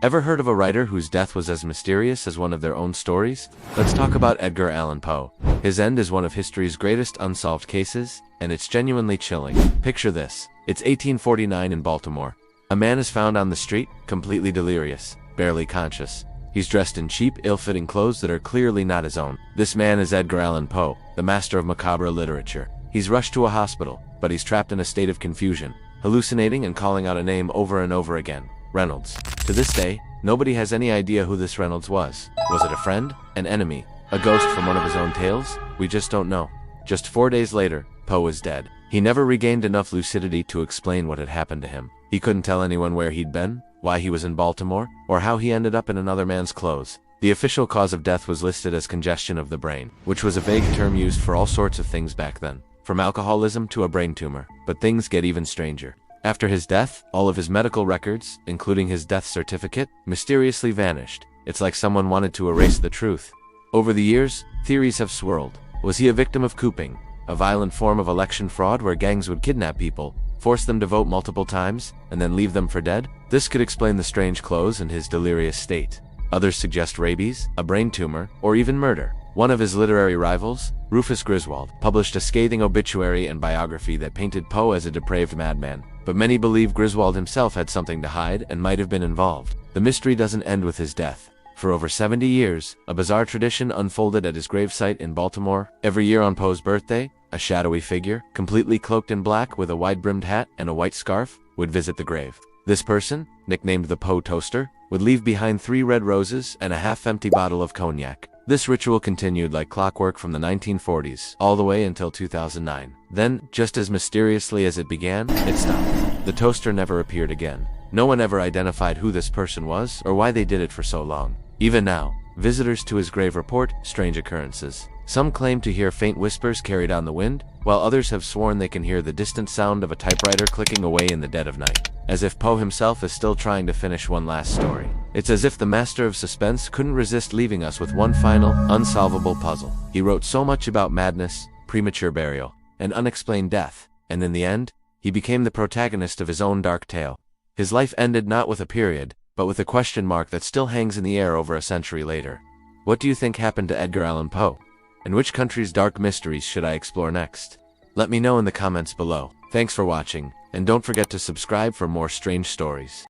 Ever heard of a writer whose death was as mysterious as one of their own stories? Let's talk about Edgar Allan Poe. His end is one of history's greatest unsolved cases, and it's genuinely chilling. Picture this. It's 1849 in Baltimore. A man is found on the street, completely delirious, barely conscious. He's dressed in cheap, ill-fitting clothes that are clearly not his own. This man is Edgar Allan Poe, the master of macabre literature. He's rushed to a hospital, but he's trapped in a state of confusion, hallucinating and calling out a name over and over again. Reynolds. To this day, nobody has any idea who this Reynolds was. Was it a friend? An enemy? A ghost from one of his own tales? We just don't know. Just 4 days later, Poe was dead. He never regained enough lucidity to explain what had happened to him. He couldn't tell anyone where he'd been, why he was in Baltimore, or how he ended up in another man's clothes. The official cause of death was listed as congestion of the brain, which was a vague term used for all sorts of things back then, from alcoholism to a brain tumor. But things get even stranger. After his death, all of his medical records, including his death certificate, mysteriously vanished. It's like someone wanted to erase the truth. Over the years, theories have swirled. Was he a victim of cooping, a violent form of election fraud where gangs would kidnap people, force them to vote multiple times, and then leave them for dead? This could explain the strange clothes and his delirious state. Others suggest rabies, a brain tumor, or even murder. One of his literary rivals, Rufus Griswold, published a scathing obituary and biography that painted Poe as a depraved madman. But many believe Griswold himself had something to hide and might have been involved. The mystery doesn't end with his death. For over 70 years, a bizarre tradition unfolded at his gravesite in Baltimore. Every year on Poe's birthday, a shadowy figure, completely cloaked in black with a wide-brimmed hat and a white scarf, would visit the grave. This person, nicknamed the Poe Toaster, would leave behind 3 red roses and a half-empty bottle of cognac. This ritual continued like clockwork from the 1940s, all the way until 2009. Then, just as mysteriously as it began, it stopped. The toaster never appeared again. No one ever identified who this person was or why they did it for so long. Even now, visitors to his grave report strange occurrences. Some claim to hear faint whispers carried on the wind, while others have sworn they can hear the distant sound of a typewriter clicking away in the dead of night, as if Poe himself is still trying to finish one last story. It's as if the master of suspense couldn't resist leaving us with one final, unsolvable puzzle. He wrote so much about madness, premature burial, and unexplained death, and in the end, he became the protagonist of his own dark tale. His life ended not with a period, but with a question mark that still hangs in the air over a century later. What do you think happened to Edgar Allan Poe? And which country's dark mysteries should I explore next? Let me know in the comments below. Thanks for watching, and don't forget to subscribe for more strange stories.